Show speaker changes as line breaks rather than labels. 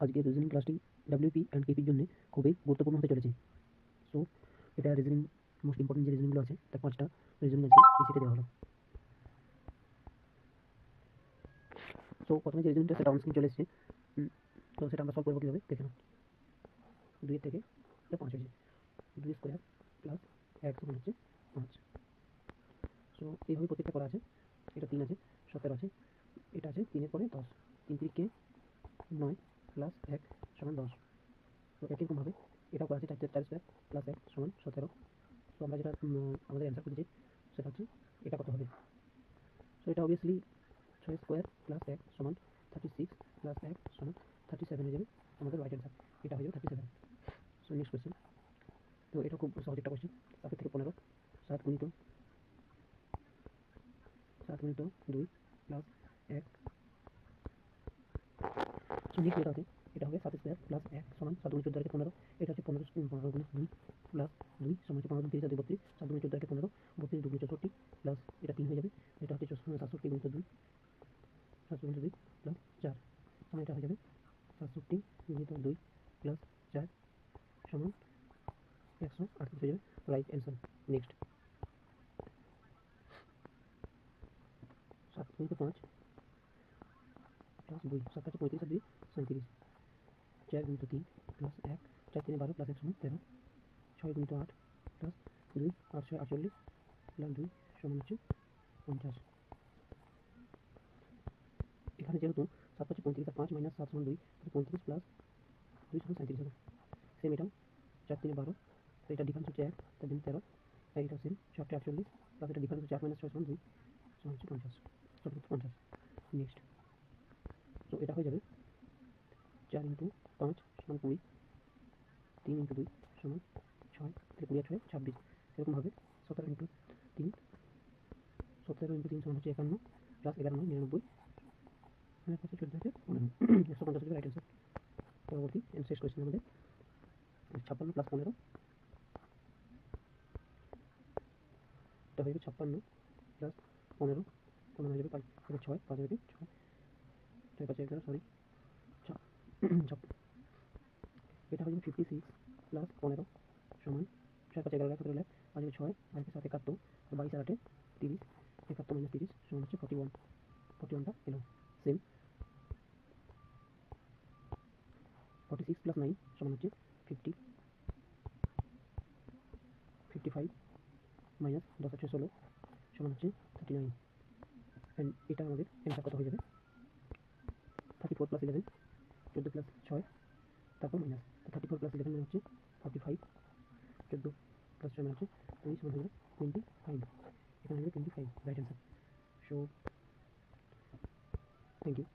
আজকের রিজনিং ক্লাসটি WP and কেপির জন্য খুবই গুরুত্বপূর্ণ হতে চলেছে। সো এটা রিজনিং মোস্ট ইম্পর্টেন্ট যে রিজনিংগুলো আছে তার 5টা রিজনিং আজকে এই সেটে দেওয়া হলো। সো প্রথমে যে রিজনিংটা সেটা অন স্ক্রিন চলে এসেছে। তো সেটা আমরা সলভ করবো কীভাবে দেখে নাও। 2 এর থেকে এটা 5 হয়েছে, 2 স্কোয়ার প্লাস 1 সমান হচ্ছে 5। সো এইভাবে প্রত্যেকটা করা আছে। এটা 3 আছে, 17 আছে, এটা আছে 3 এর পরে 10, 3 3কে 9 প্লাস 1 সমান 10। তো একই রকমভাবে এটাও করা আছে 4 স্কোয়ার প্লাস 1 সমান 17। তো আমরা যেটা আমাদের অ্যান্সার খুঁজেছি সেটা হচ্ছে এটা কত হবে। সো এটা অবভিয়াসলি 6 স্কোয়ার প্লাস 1 সমান 36 প্লাস 1 সমান 37 হয়ে যাবে আমাদের রাইট অ্যান্সার। এটা হয়ে যাবে 37। So next question. তো এটা খুব সহজ একটা কোয়েশ্চেন। 7 থেকে 15, 7 গুণিত 2 প্লাস 1। সো নেক্সট যেটা আছে এটা হবে 7 স্কোয়ার প্লাস 1 সমান 7 গুণিত 14 15। এটা হচ্ছে 15 গুণিত 2 প্লাস 2 সমান হচ্ছে 15 30 32, 7 গুণিত 14 15, 32 2 64 প্লাস এটা 3 হয়ে যাবে। এটা হচ্ছে 67 গুণিত 2, 7 গুণিত 2 প্লাস 4 সমান এটা হয়ে যাবে 67 গুণিত 2 প্লাস 4 সমান 138 হয়ে যাবে রাইট অ্যান্সার। নেক্সট 7 গুণিত 5 প্লাস 2, 7 আছে 35 আর 2 37, 4 গুণিত 3 প্লাস 1, 4 3 12 প্লাস 1 সমান 13, 6 গুণিত 8 প্লাস 2, 8 6 48 প্লাস 2 সমান হচ্ছে 50। এখানে যেহেতু 7 হচ্ছে 35 আর 5 মাইনাস 7 সমান 2, 35 প্লাস 2 সমান 37 হবে। সেম এটাও 4 3 12, তো এটা ডিফারেন্স হচ্ছে 1, তার জন্য 13, এটা সেম 7 48 প্লাস এটা ডিফারেন্স হচ্ছে 8 মাইনাস 6 সমান 2 সমান হচ্ছে 50, সব 50। নেক্সট তো এটা হয়ে যাবে 4 ইন্টু 5 সমান 20, 3 ইন্টু 2 সমান 6, তাহলে 20 আর 6 26। সেরকমভাবে 17 ইন্টু 3 সমান হচ্ছে 51 প্লাস 11 9 99, এর কাছে 14 থেকে 15, 150 হবে রাইট অ্যান্সার। পরবর্তী শেষ কোয়েশ্চেন আমাদের 56 প্লাস 15, এটা হয়ে যাবে 56 প্লাস 15, 15 হয়ে যাবে 5 6, 5 হয়ে যাবে 6, 6 5 11 সরি 6, এটা হয়ে যাবে 56 প্লাস 15 সমান 6 5 11 17 5 6 5 7 71, 22 আর 8 30, 71 মাইনাস 30 সমান হচ্ছে 41, 41টা এলো। সেম 46 প্লাস 9 সমান হচ্ছে 50, 55 মাইনাস 10 আর 6 16 সমান হচ্ছে 39। অ্যান্ড এটা আমাদের অ্যান্সার কত হয়ে যাবে 34 প্লাস 11, 14 প্লাস 6 তারপর মাইনাস 34 প্লাস 11 মানে হচ্ছে 45, 14 প্লাস 6 মানে হচ্ছে 20 সমান হয়ে যাবে 25। এখানে হয়ে যাবে 25 right answer. So thank you.